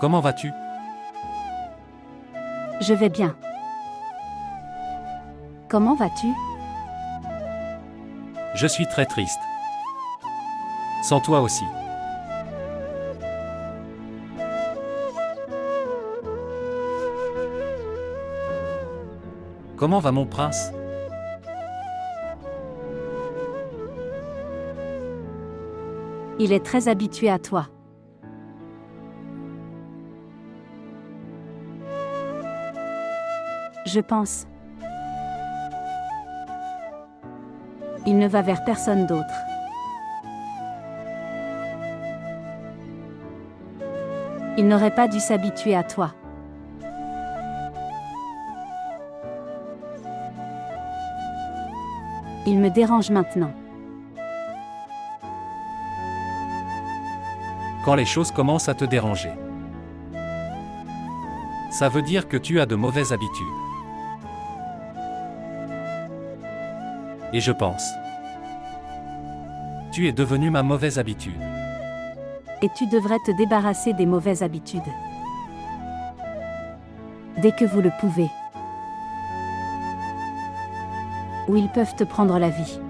Comment vas-tu? Je vais bien. Comment vas-tu? Je suis très triste. Sans toi aussi. Comment va mon prince? Il est très habitué à toi. Je pense. Il ne va vers personne d'autre. Il n'aurait pas dû s'habituer à toi. Il me dérange maintenant. Quand les choses commencent à te déranger. Ça veut dire que tu as de mauvaises habitudes. Et je pense. Tu es devenu ma mauvaise habitude. Et tu devrais te débarrasser des mauvaises habitudes. Dès que vous le pouvez. Ou ils peuvent te prendre la vie.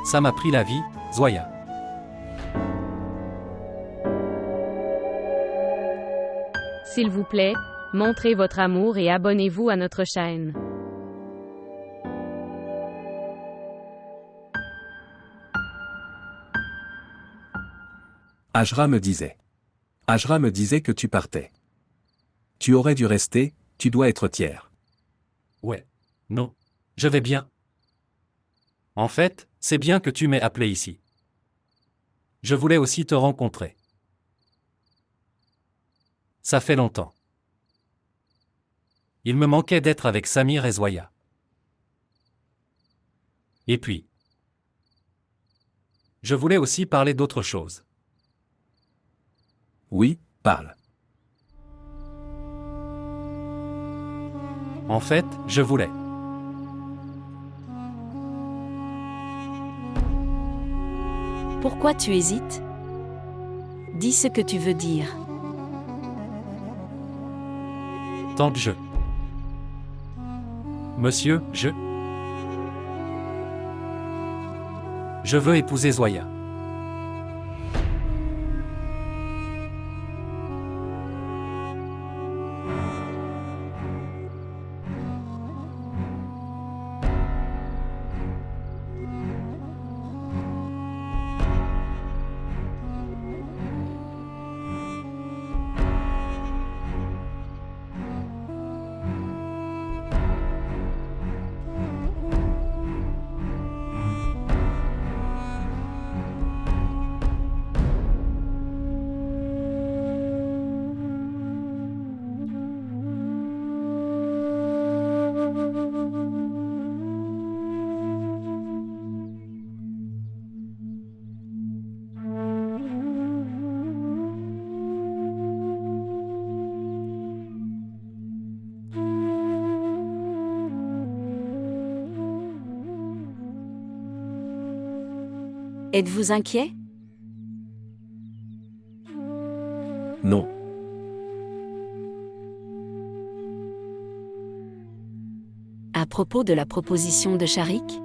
Ça m'a pris la vie, Zoya. S'il vous plaît, montrez votre amour et abonnez-vous à notre chaîne. Ajra me disait. Ajra me disait que tu partais. Tu aurais dû rester, tu dois être tiers. Ouais. Non. Je vais bien. En fait, c'est bien que tu m'aies appelé ici. Je voulais aussi te rencontrer. Ça fait longtemps. Il me manquait d'être avec Samir et Zoya. Et puis, je voulais aussi parler d'autre chose. Oui, parle. En fait, je voulais. Pourquoi tu hésites? Dis ce que tu veux dire. Tant que je. Monsieur, je. Je veux épouser Zoya. Êtes-vous inquiet? Non. À propos de la proposition de Sharik?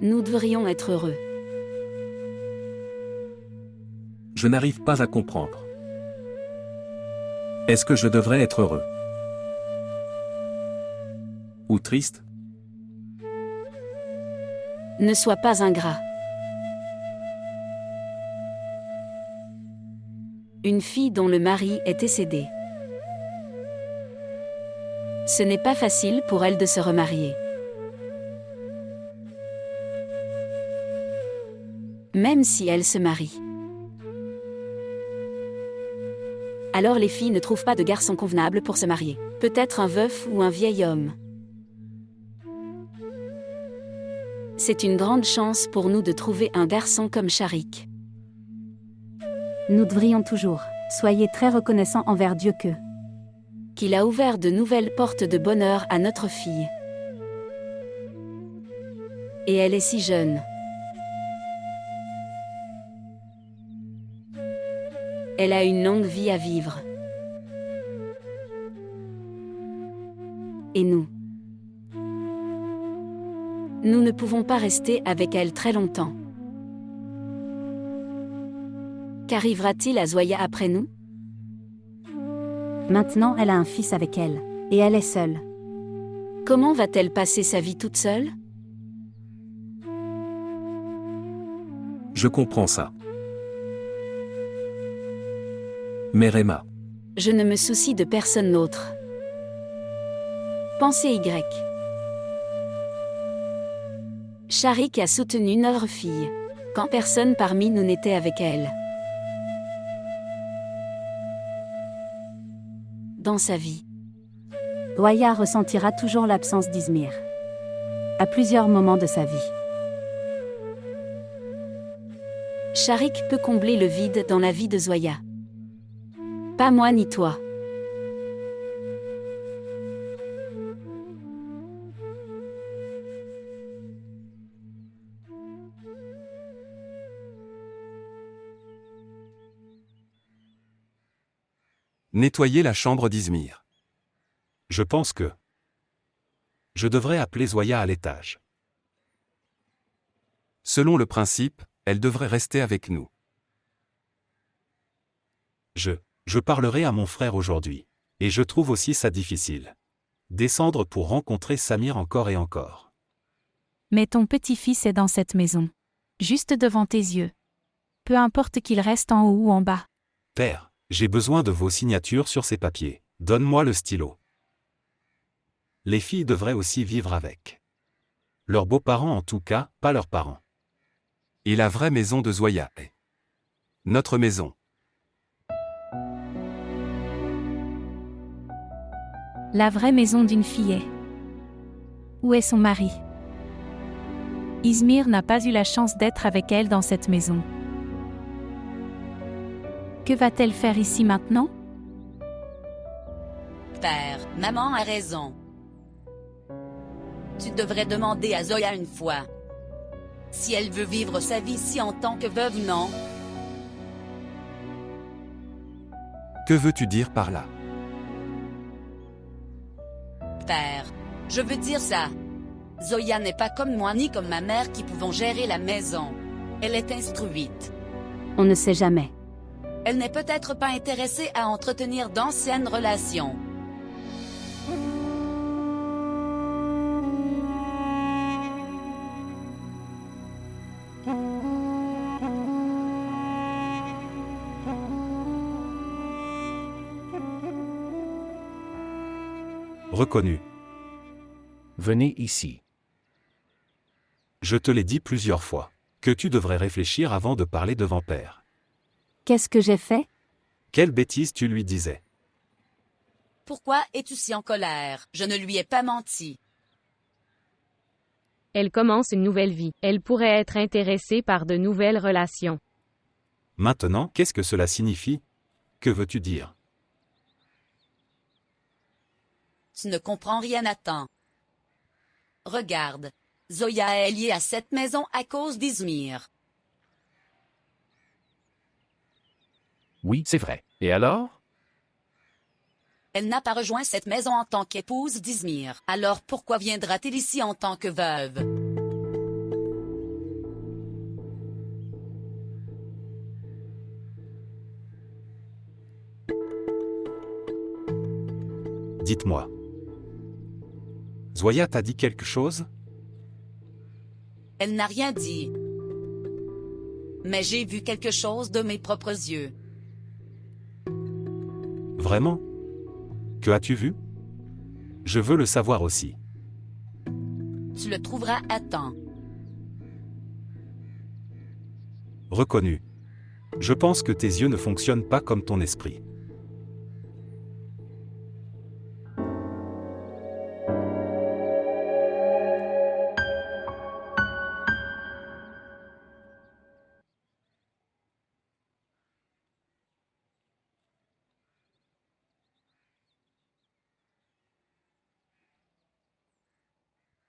Nous devrions être heureux. Je n'arrive pas à comprendre. Est-ce que je devrais être heureux? Ou triste? Ne sois pas ingrat. Une fille dont le mari est décédé. Ce n'est pas facile pour elle de se remarier. Même si elle se marie. Alors les filles ne trouvent pas de garçon convenable pour se marier. Peut-être un veuf ou un vieil homme. C'est une grande chance pour nous de trouver un garçon comme Sharik. Nous devrions toujours. Soyez très reconnaissants envers Dieu qu'il a ouvert de nouvelles portes de bonheur à notre fille. Et elle est si jeune. Elle a une longue vie à vivre. Et nous? Nous ne pouvons pas rester avec elle très longtemps. Qu'arrivera-t-il à Zoya après nous? Maintenant, elle a un fils avec elle. Et elle est seule. Comment va-t-elle passer sa vie toute seule? Je comprends ça. Mais Réma, Je ne me soucie de personne d'autre. Pensez Y. Sharik a soutenu notre fille, quand personne parmi nous n'était avec elle. Dans sa vie, Zoya ressentira toujours l'absence d'Izmir. À plusieurs moments de sa vie. Sharik peut combler le vide dans la vie de Zoya. Pas moi ni toi. Nettoyer la chambre d'Izmir. Je pense que je devrais appeler Zoya à l'étage. Selon le principe, elle devrait rester avec nous. Je parlerai à mon frère aujourd'hui. Et je trouve aussi ça difficile. Descendre pour rencontrer Samir encore et encore. Mais ton petit-fils est dans cette maison. Juste devant tes yeux. Peu importe qu'il reste en haut ou en bas. Père, j'ai besoin de vos signatures sur ces papiers. Donne-moi le stylo. Les filles devraient aussi vivre avec leurs beaux-parents, en tout cas, pas leurs parents. Et la vraie maison de Zoya est notre maison. La vraie maison d'une fille est. Où est son mari? Izmir n'a pas eu la chance d'être avec elle dans cette maison. Que va-t-elle faire ici maintenant? Père, maman a raison. Tu devrais demander à Zoya une fois. Si elle veut vivre sa vie ici en tant que veuve, non? Que veux-tu dire par là? Père, je veux dire ça. Zoya n'est pas comme moi ni comme ma mère qui pouvons gérer la maison. Elle est instruite. On ne sait jamais. Elle n'est peut-être pas intéressée à entretenir d'anciennes relations. Reconnu. Venez ici. Je te l'ai dit plusieurs fois. Que tu devrais réfléchir avant de parler devant père. Qu'est-ce que j'ai fait? Quelle bêtise tu lui disais. Pourquoi es-tu si en colère? Je ne lui ai pas menti. Elle commence une nouvelle vie. Elle pourrait être intéressée par de nouvelles relations. Maintenant, qu'est-ce que cela signifie? Que veux-tu dire? Tu ne comprends rien, Nathan. Regarde. Zoya est liée à cette maison à cause d'Izmir. Oui, c'est vrai. Et alors? Elle n'a pas rejoint cette maison en tant qu'épouse d'Izmir. Alors pourquoi viendra-t-elle ici en tant que veuve? Dites-moi. Zoya t'a dit quelque chose? Elle n'a rien dit. Mais j'ai vu quelque chose de mes propres yeux. Vraiment? Que as-tu vu? Je veux le savoir aussi. Tu le trouveras à temps. Reconnu. Je pense que tes yeux ne fonctionnent pas comme ton esprit.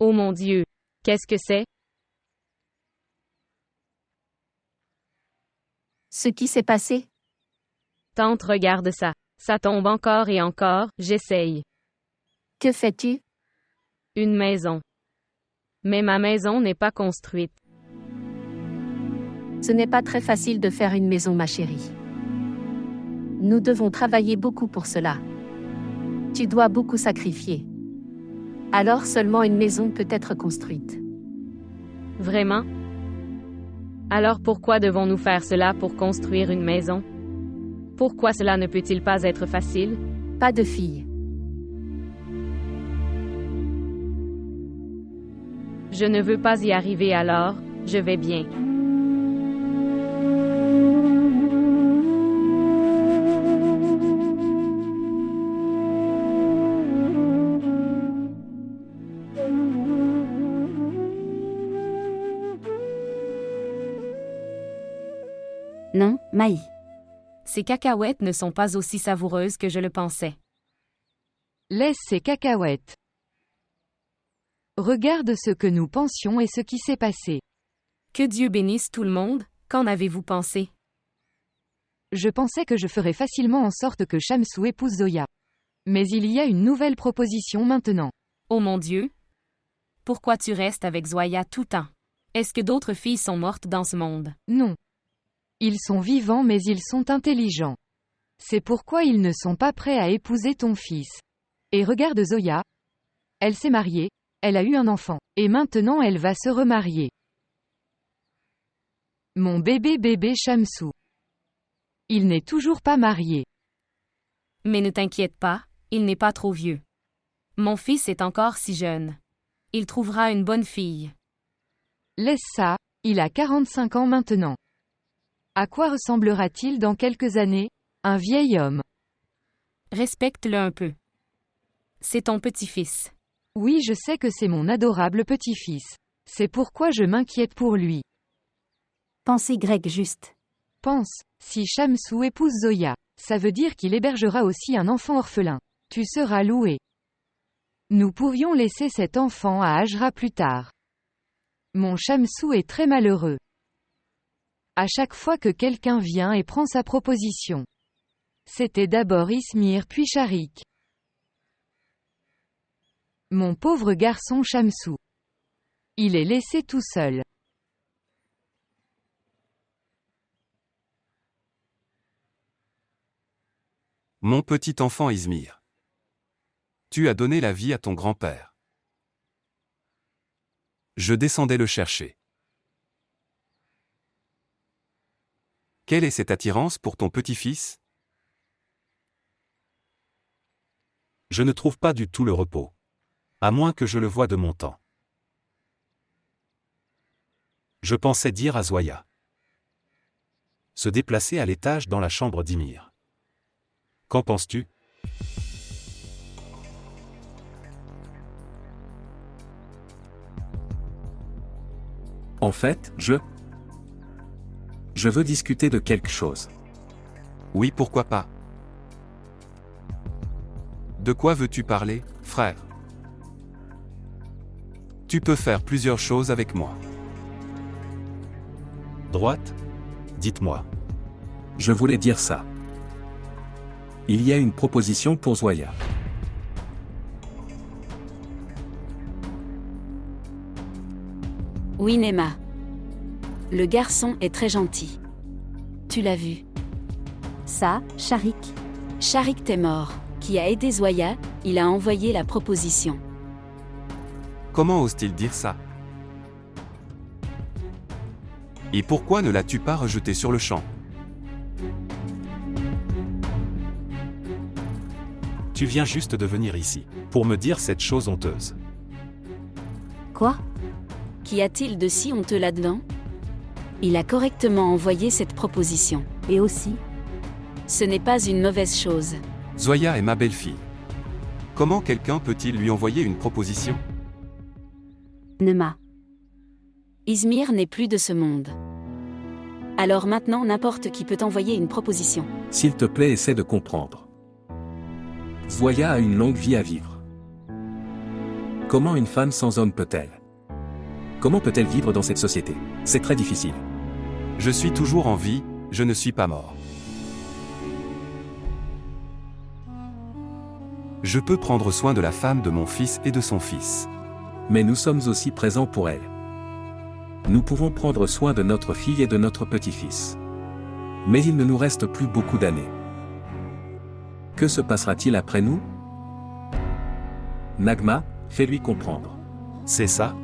Oh mon Dieu! Qu'est-ce que c'est? Ce qui s'est passé? Tante, regarde ça. Ça tombe encore et encore, j'essaye. Que fais-tu? Une maison. Mais ma maison n'est pas construite. Ce n'est pas très facile de faire une maison, ma chérie. Nous devons travailler beaucoup pour cela. Tu dois beaucoup sacrifier. Alors seulement une maison peut être construite. Vraiment? Alors pourquoi devons-nous faire cela pour construire une maison? Pourquoi cela ne peut-il pas être facile? Pas de fille. Je ne veux pas y arriver alors, je vais bien. Non, Maï. Ces cacahuètes ne sont pas aussi savoureuses que je le pensais. Laisse ces cacahuètes. Regarde ce que nous pensions et ce qui s'est passé. Que Dieu bénisse tout le monde, qu'en avez-vous pensé? Je pensais que je ferais facilement en sorte que Shamsou épouse Zoya. Mais il y a une nouvelle proposition maintenant. Oh mon Dieu! Pourquoi tu restes avec Zoya tout le temps? Est-ce que d'autres filles sont mortes dans ce monde? Non. Ils sont vivants mais ils sont intelligents. C'est pourquoi ils ne sont pas prêts à épouser ton fils. Et regarde Zoya. Elle s'est mariée, elle a eu un enfant, et maintenant elle va se remarier. Mon bébé Shamsou. Il n'est toujours pas marié. Mais ne t'inquiète pas, il n'est pas trop vieux. Mon fils est encore si jeune. Il trouvera une bonne fille. Laisse ça, il a 45 ans maintenant. À quoi ressemblera-t-il dans quelques années? Un vieil homme. Respecte-le un peu. C'est ton petit-fils. Oui, je sais que c'est mon adorable petit-fils. C'est pourquoi je m'inquiète pour lui. Pensez grec juste. Pense, si Shamsou épouse Zoya, ça veut dire qu'il hébergera aussi un enfant orphelin. Tu seras loué. Nous pourrions laisser cet enfant à Ajra plus tard. Mon Shamsou est très malheureux. À chaque fois que quelqu'un vient et prend sa proposition. C'était d'abord Ismir puis Sharik. Mon pauvre garçon Shamsou. Il est laissé tout seul. Mon petit enfant Ismir. Tu as donné la vie à ton grand-père. Je descendais le chercher. Quelle est cette attirance pour ton petit-fils? Je ne trouve pas du tout le repos. À moins que je le voie de mon temps. Je pensais dire à Zoya. Se déplacer à l'étage dans la chambre d'Ymir. Qu'en penses-tu? En fait, je veux discuter de quelque chose. Oui, pourquoi pas? De quoi veux-tu parler, frère? Tu peux faire plusieurs choses avec moi. Droite? Dites-moi. Je voulais dire ça. Il y a une proposition pour Zoya. Oui, Nema. Le garçon est très gentil. Tu l'as vu. Ça, Sharik. Sharik t'est mort, qui a aidé Zoya, il a envoyé la proposition. Comment ose-t-il dire ça? Et pourquoi ne l'as-tu pas rejeté sur le champ? Tu viens juste de venir ici, pour me dire cette chose honteuse. Quoi? Qu'y a-t-il de si honteux là-dedans? Il a correctement envoyé cette proposition. Et aussi, ce n'est pas une mauvaise chose. Zoya est ma belle-fille. Comment quelqu'un peut-il lui envoyer une proposition? Nema. Izmir n'est plus de ce monde. Alors maintenant n'importe qui peut envoyer une proposition. S'il te plaît, essaie de comprendre. Zoya a une longue vie à vivre. Comment une femme sans homme peut-elle? Comment peut-elle vivre dans cette société? C'est très difficile. Je suis toujours en vie, je ne suis pas mort. Je peux prendre soin de la femme de mon fils et de son fils. Mais nous sommes aussi présents pour elle. Nous pouvons prendre soin de notre fille et de notre petit-fils. Mais il ne nous reste plus beaucoup d'années. Que se passera-t-il après nous? Nagma, fais-lui comprendre. C'est ça?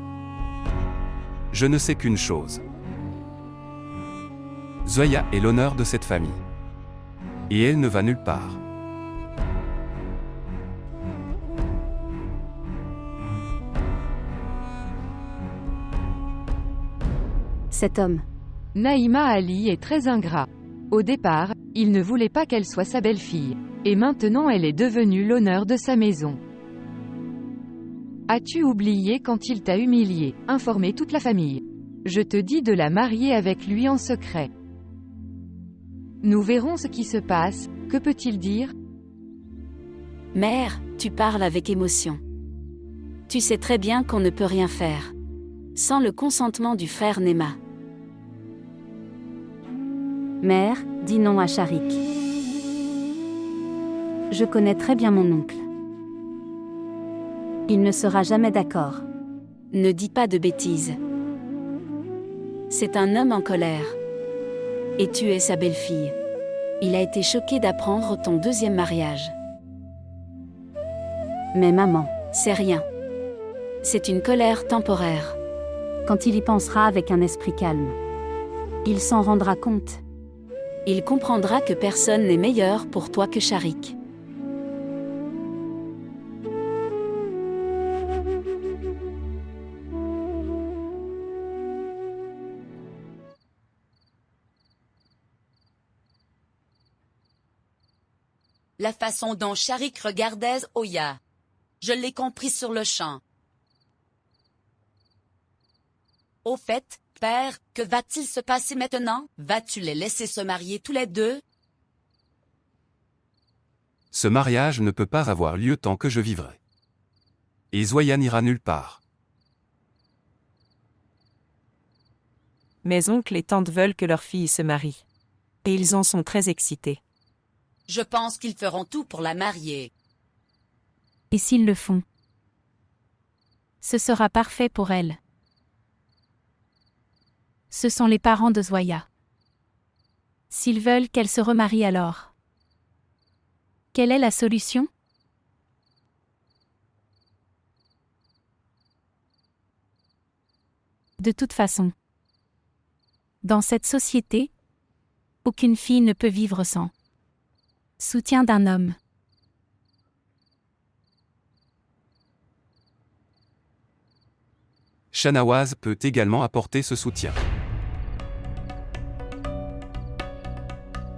Je ne sais qu'une chose. Zoya est l'honneur de cette famille. Et elle ne va nulle part. Cet homme. Naïma Ali est très ingrat. Au départ, il ne voulait pas qu'elle soit sa belle-fille. Et maintenant elle est devenue l'honneur de sa maison. As-tu oublié quand il t'a humilié, informé toute la famille? Je te dis de la marier avec lui en secret. Nous verrons ce qui se passe, que peut-il dire? Mère, tu parles avec émotion. Tu sais très bien qu'on ne peut rien faire. Sans le consentement du frère Nema. Mère, dis non à Sharik. Je connais très bien mon oncle. Il ne sera jamais d'accord. Ne dis pas de bêtises. C'est un homme en colère. Et tu es sa belle-fille. Il a été choqué d'apprendre ton deuxième mariage. Mais maman, c'est rien. C'est une colère temporaire. Quand il y pensera avec un esprit calme, il s'en rendra compte. Il comprendra que personne n'est meilleur pour toi que Sharik. La façon dont Sharik regardait Zoya. Je l'ai compris sur le champ. Au fait, père, que va-t-il se passer maintenant? Vas-tu les laisser se marier tous les deux? Ce mariage ne peut pas avoir lieu tant que je vivrai. Et Zoya n'ira nulle part. Mes oncles et tantes veulent que leur fille se marie. Et ils en sont très excités. Je pense qu'ils feront tout pour la marier. Et s'ils le font? Ce sera parfait pour elle. Ce sont les parents de Zoya. S'ils veulent qu'elle se remarie alors. Quelle est la solution? De toute façon. Dans cette société, aucune fille ne peut vivre sans soutien d'un homme. Shanawaz peut également apporter ce soutien.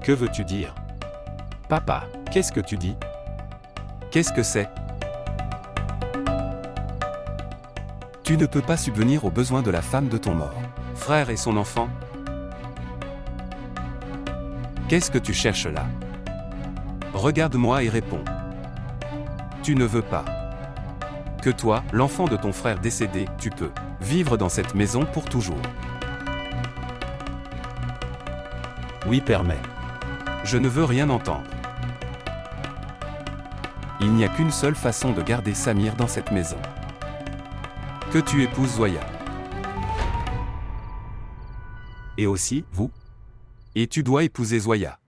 Que veux-tu dire? Papa, Qu'est-ce que tu dis? Qu'est-ce que c'est? Tu ne peux pas subvenir aux besoins de la femme de ton mort frère et son enfant? Qu'est-ce que tu cherches là? Regarde-moi et réponds. Tu ne veux pas que toi, l'enfant de ton frère décédé, tu peux vivre dans cette maison pour toujours. Oui, père, mais je ne veux rien entendre. Il n'y a qu'une seule façon de garder Samir dans cette maison. Que tu épouses Zoya. Et aussi, vous. Et tu dois épouser Zoya.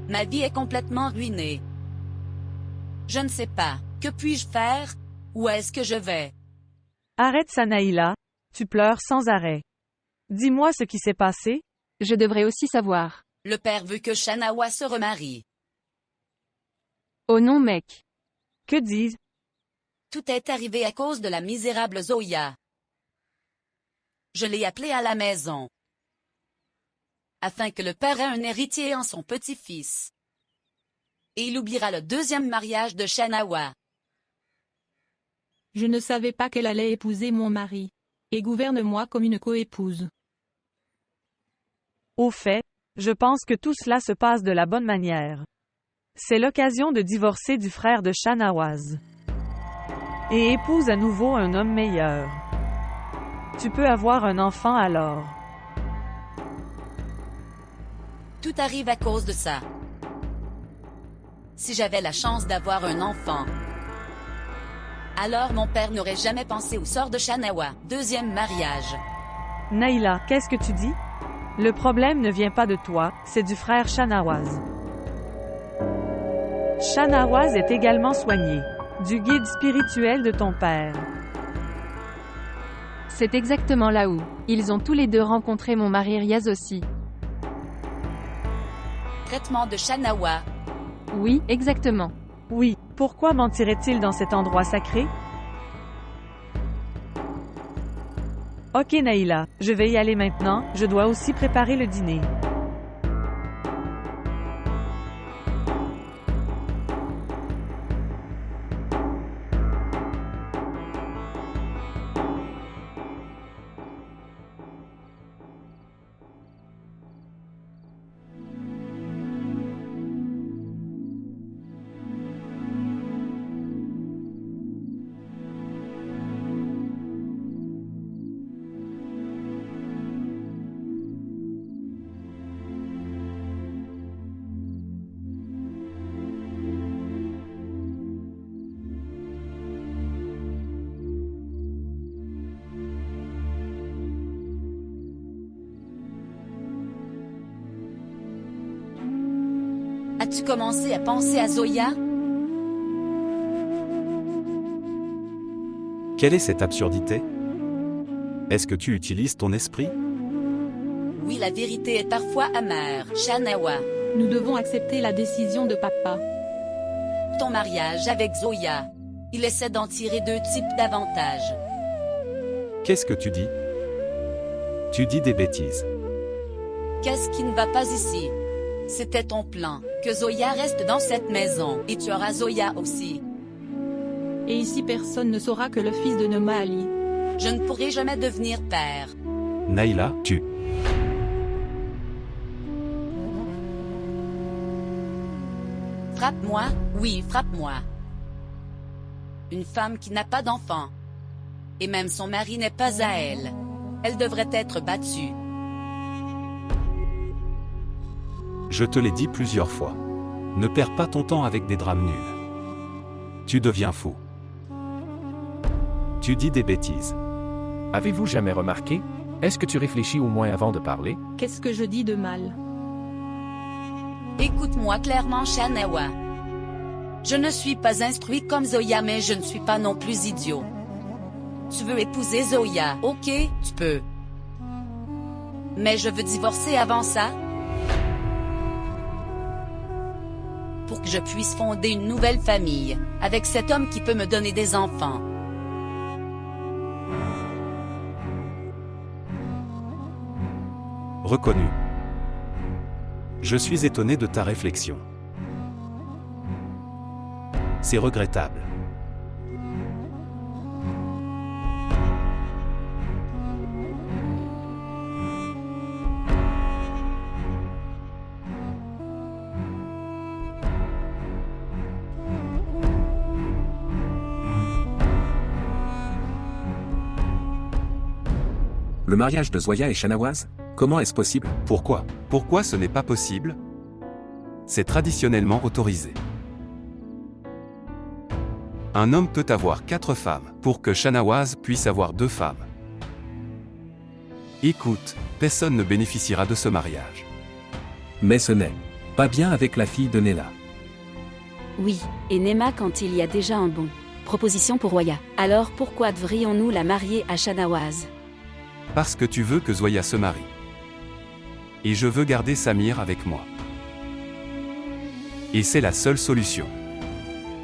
Ma vie est complètement ruinée. Je ne sais pas, que puis-je faire? Où est-ce que je vais? Arrête ça, Naïla. Tu pleures sans arrêt. Dis-moi ce qui s'est passé. Je devrais aussi savoir. Le père veut que Shanawa se remarie. Oh non, mec. Que dis-je? Tout est arrivé à cause de la misérable Zoya. Je l'ai appelée à la maison. afin que le père ait un héritier en son petit-fils. Et il oubliera le deuxième mariage de Shanawa. Je ne savais pas qu'elle allait épouser mon mari. Et gouverne-moi comme une coépouse. Au fait, je pense que tout cela se passe de la bonne manière. C'est l'occasion de divorcer du frère de Shanawaz. Et épouse à nouveau un homme meilleur. Tu peux avoir un enfant alors. Tout arrive à cause de ça. Si j'avais la chance d'avoir un enfant, alors mon père n'aurait jamais pensé au sort de Shanawa, deuxième mariage. Naïla, qu'est-ce que tu dis? Le problème ne vient pas de toi, c'est du frère Shanawaz. Shanawaz est également soigné. Du guide spirituel de ton père. C'est exactement là où. Ils ont tous les deux rencontré mon mari Riaz aussi. Traitement de Shanawa. Oui, exactement. Oui, pourquoi mentirait-il dans cet endroit sacré? Ok Naïla, je vais y aller maintenant, je dois aussi préparer le dîner. As-tu commencé à penser à Zoya? Quelle est cette absurdité? Est-ce que tu utilises ton esprit? Oui, la vérité est parfois amère, Shanawa. Nous devons accepter la décision de papa. Ton mariage avec Zoya. Il essaie d'en tirer deux types d'avantages. Qu'est-ce que tu dis? Tu dis des bêtises. Qu'est-ce qui ne va pas ici? C'était ton plan, que Zoya reste dans cette maison, et tu auras Zoya aussi. Et ici personne ne saura que le fils de Nemaali. Je ne pourrai jamais devenir père. Naïla, tu... Frappe-moi, oui, frappe-moi. Une femme qui n'a pas d'enfant. Et même son mari n'est pas à elle. Elle devrait être battue. Je te l'ai dit plusieurs fois. Ne perds pas ton temps avec des drames nuls. Tu deviens fou. Tu dis des bêtises. Avez-vous jamais remarqué? Est-ce que tu réfléchis au moins avant de parler? Qu'est-ce que je dis de mal? Écoute-moi clairement, Shanawa. Je ne suis pas instruit comme Zoya, mais je ne suis pas non plus idiot. Tu veux épouser Zoya, ok, tu peux. Mais je veux divorcer avant ça. Pour que je puisse fonder une nouvelle famille, avec cet homme qui peut me donner des enfants. Reconnu. Je suis étonné de ta réflexion. C'est regrettable. Le mariage de Zoya et Shanawaz? Comment est-ce possible? Pourquoi? Pourquoi ce n'est pas possible? C'est traditionnellement autorisé. Un homme peut avoir 4 femmes, pour que Shanawaz puisse avoir 2 femmes. Écoute, personne ne bénéficiera de ce mariage. Mais ce n'est pas bien avec la fille de Nela. Oui, et Nema quand il y a déjà un bon. Proposition pour Zoya. Alors pourquoi devrions-nous la marier à Shanawaz? Parce que tu veux que Zoya se marie. Et je veux garder Samir avec moi. Et c'est la seule solution.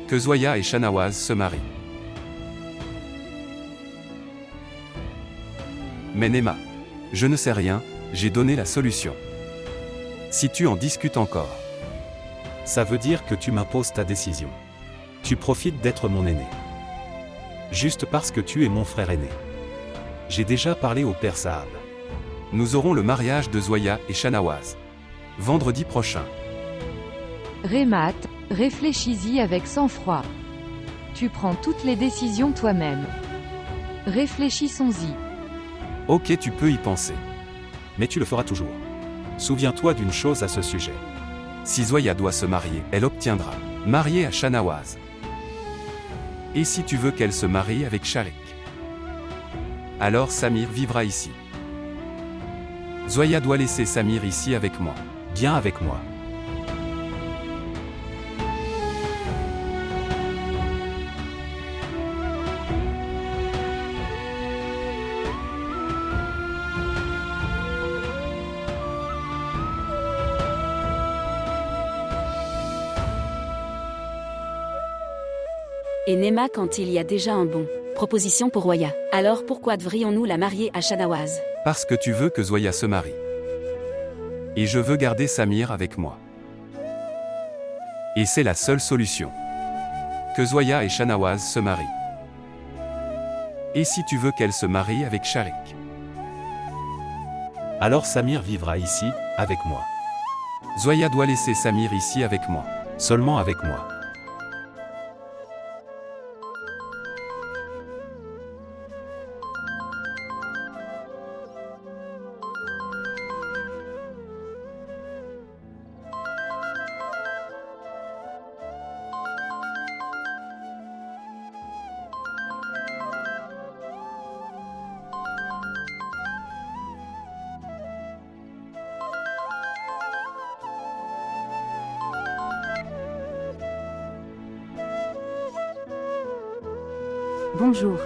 Que Zoya et Shanawaz se marient. Mais Nema, je ne sais rien, j'ai donné la solution. Si tu en discutes encore, ça veut dire que tu m'imposes ta décision. Tu profites d'être mon aîné. Juste parce que tu es mon frère aîné. J'ai déjà parlé au père Saab. Nous aurons le mariage de Zoya et Shanawaz. Vendredi prochain. Rémat, réfléchis-y avec sang-froid. Tu prends toutes les décisions toi-même. Réfléchissons-y. Ok, tu peux y penser. Mais tu le feras toujours. Souviens-toi d'une chose à ce sujet. Si Zoya doit se marier, elle obtiendra. Mariée à Shanawaz. Et si tu veux qu'elle se marie avec Sharik, alors Samir vivra ici. Zoya doit laisser Samir ici avec moi. Bien avec moi. Et Nema quand il y a déjà un bon. Proposition pour Zoya. Alors pourquoi devrions-nous la marier à Shanawaz? Parce que tu veux que Zoya se marie. Et je veux garder Samir avec moi. Et c'est la seule solution. Que Zoya et Shanawaz se marient. Et si tu veux qu'elle se marie avec Sharik, alors Samir vivra ici, avec moi. Zoya doit laisser Samir ici avec moi. Seulement avec moi. Bonjour.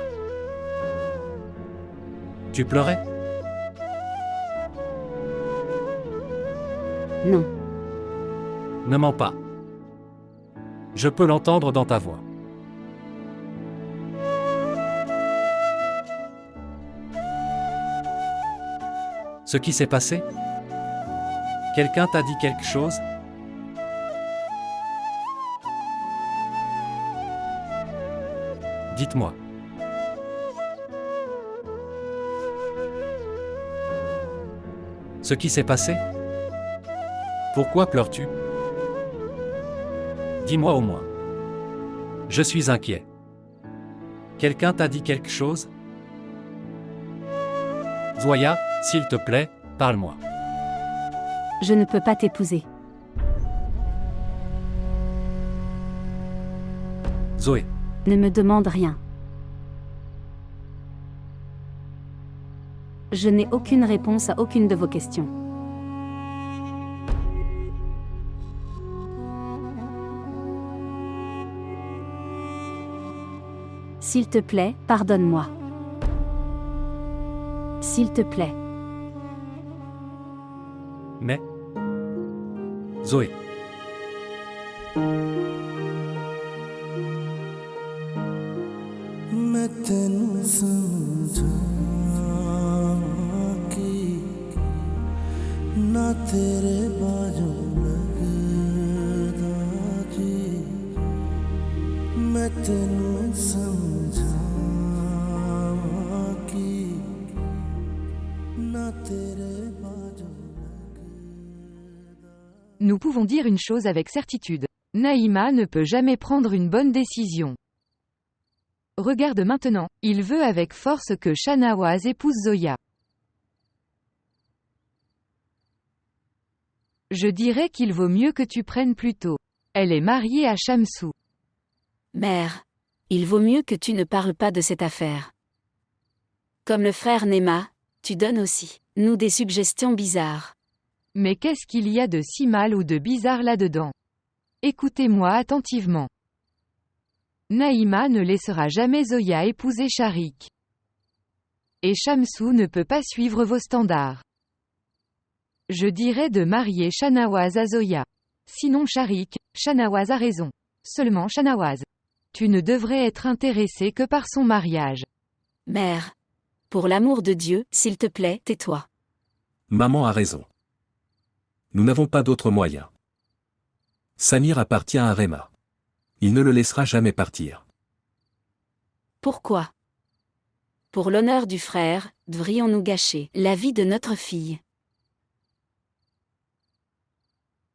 Tu pleurais? Non. Ne mens pas. Je peux l'entendre dans ta voix. Ce qui s'est passé? Quelqu'un t'a dit quelque chose? Dites-moi. Ce qui s'est passé? Pourquoi pleures-tu? Dis-moi au moins. Je suis inquiet. Quelqu'un t'a dit quelque chose? Zoya, s'il te plaît, parle-moi. Je ne peux pas t'épouser. Zoé. Ne me demande rien. Je n'ai aucune réponse à aucune de vos questions. S'il te plaît, pardonne-moi. S'il te plaît. Mais... Zoé. मैं तेनू समझा कि ना तेरे बाजू लगदा जी मैं तेनू समझा कि ना तेरे बाजू Nous pouvons dire une chose avec certitude. Naïma ne peut jamais prendre une bonne décision. Regarde maintenant, il veut avec force que Shanawaz épouse Zoya. Je dirais qu'il vaut mieux que tu prennes plus tôt. Elle est mariée à Shamsou. Mère, il vaut mieux que tu ne parles pas de cette affaire. Comme le frère Nema, tu donnes aussi, nous des suggestions bizarres. Mais qu'est-ce qu'il y a de si mal ou de bizarre là-dedans? Écoutez-moi attentivement. Naïma ne laissera jamais Zoya épouser Sharik. Et Shamsou ne peut pas suivre vos standards. Je dirais de marier Shanawaz à Zoya. Sinon Sharik, Shanawaz a raison. Seulement Shanawaz. Tu ne devrais être intéressé que par son mariage. Mère. Pour l'amour de Dieu, s'il te plaît, tais-toi. Maman a raison. Nous n'avons pas d'autre moyen. Samir appartient à Rema. Il ne le laissera jamais partir. Pourquoi? Pour l'honneur du frère, devrions-nous gâcher la vie de notre fille?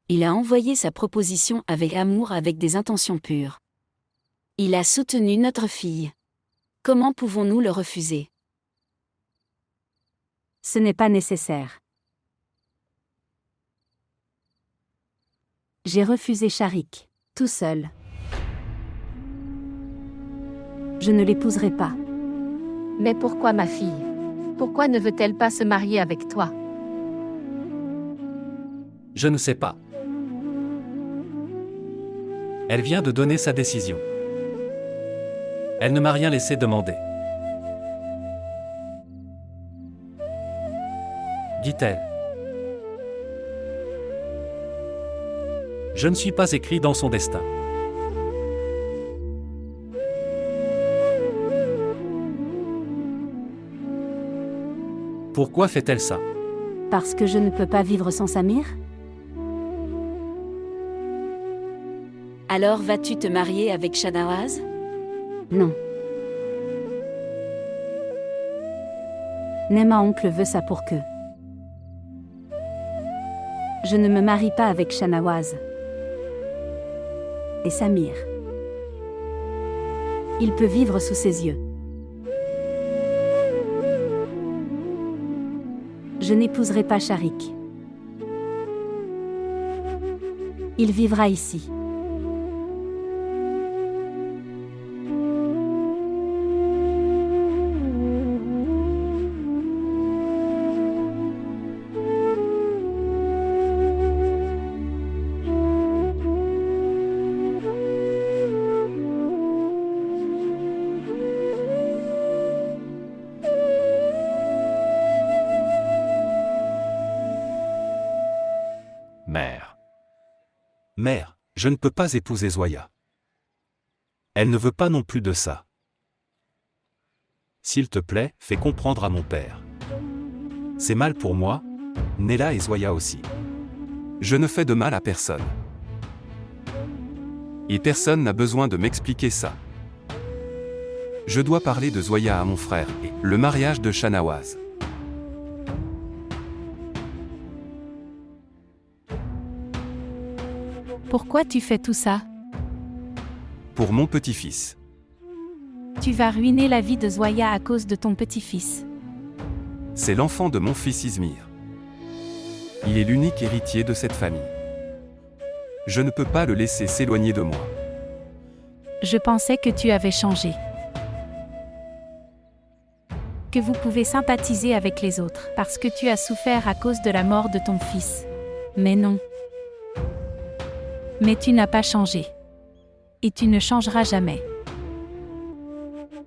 Il a envoyé sa proposition avec amour, avec des intentions pures. Il a soutenu notre fille. Comment pouvons-nous le refuser? Ce n'est pas nécessaire. J'ai refusé Sharik, tout seul. Je ne l'épouserai pas. Mais pourquoi ma fille? Pourquoi ne veut-elle pas se marier avec toi? Je ne sais pas. Elle vient de donner sa décision. Elle ne m'a rien laissé demander. Dit-elle. Je ne suis pas écrit dans son destin. Pourquoi fait-elle ça? Parce que je ne peux pas vivre sans Samir? Alors vas-tu te marier avec Shahnawaz? Non. Nema oncle veut ça pour que. Je ne me marie pas avec Shahnawaz. Et Samir. Il peut vivre sous ses yeux. Je n'épouserai pas Sharik. Il vivra ici. Mère. Mère, je ne peux pas épouser Zoya. Elle ne veut pas non plus de ça. S'il te plaît, fais comprendre à mon père. C'est mal pour moi, Nella et Zoya aussi. Je ne fais de mal à personne. Et personne n'a besoin de m'expliquer ça. Je dois parler de Zoya à mon frère et le mariage de Shahnawaz. Pourquoi tu fais tout ça? Pour mon petit-fils. Tu vas ruiner la vie de Zoya à cause de ton petit-fils. C'est l'enfant de mon fils Izmir. Il est l'unique héritier de cette famille. Je ne peux pas le laisser s'éloigner de moi. Je pensais que tu avais changé. Que vous pouvez sympathiser avec les autres parce que tu as souffert à cause de la mort de ton fils. Mais non. Mais tu n'as pas changé. Et tu ne changeras jamais.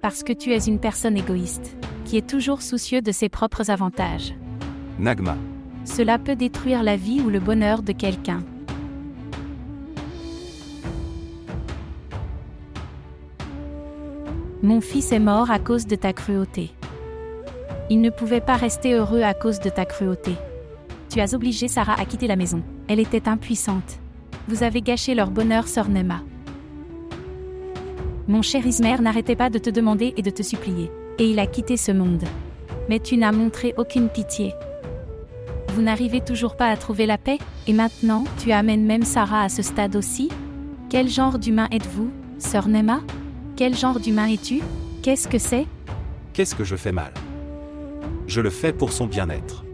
Parce que tu es une personne égoïste, qui est toujours soucieux de ses propres avantages. Nagma. Cela peut détruire la vie ou le bonheur de quelqu'un. Mon fils est mort à cause de ta cruauté. Il ne pouvait pas rester heureux à cause de ta cruauté. Tu as obligé Sarah à quitter la maison. Elle était impuissante. Vous avez gâché leur bonheur, sœur Nema. Mon cher Izmer n'arrêtait pas de te demander et de te supplier. Et il a quitté ce monde. Mais tu n'as montré aucune pitié. Vous n'arrivez toujours pas à trouver la paix, et maintenant, tu amènes même Sarah à ce stade aussi? Quel genre d'humain êtes-vous, sœur Nema? Quel genre d'humain es-tu? Qu'est-ce que c'est? Qu'est-ce que je fais mal? Je le fais pour son bien-être.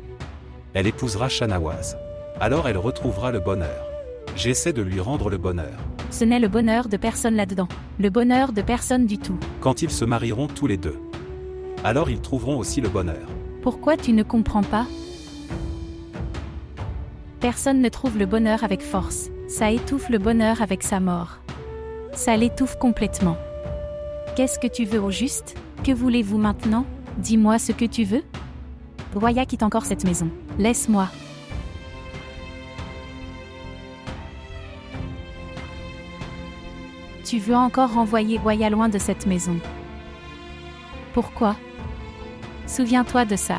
Elle épousera Shahnawaz. Alors elle retrouvera le bonheur. J'essaie de lui rendre le bonheur. Ce n'est le bonheur de personne là-dedans. Le bonheur de personne du tout. Quand ils se marieront tous les deux. Alors ils trouveront aussi le bonheur. Pourquoi tu ne comprends pas? Personne ne trouve le bonheur avec force. Ça étouffe le bonheur avec sa mort. Ça l'étouffe complètement. Qu'est-ce que tu veux au juste? Que voulez-vous maintenant? Dis-moi ce que tu veux. Roya quitte encore cette maison. Laisse-moi. Tu veux encore renvoyer Roya loin de cette maison. Pourquoi? Souviens-toi de ça.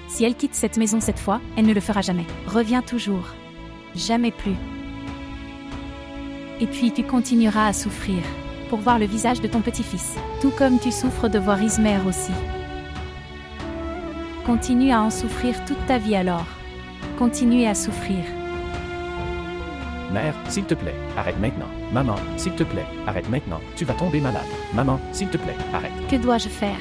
Si elle quitte cette maison cette fois, elle ne le fera jamais. Reviens toujours. Jamais plus. Et puis tu continueras à souffrir, pour voir le visage de ton petit-fils, tout comme tu souffres de voir Ismer aussi. Continue à en souffrir toute ta vie alors. Continue à souffrir. Mère, s'il te plaît, arrête maintenant. Maman, s'il te plaît, arrête maintenant. Tu vas tomber malade. Maman, s'il te plaît, arrête. Que dois-je faire ?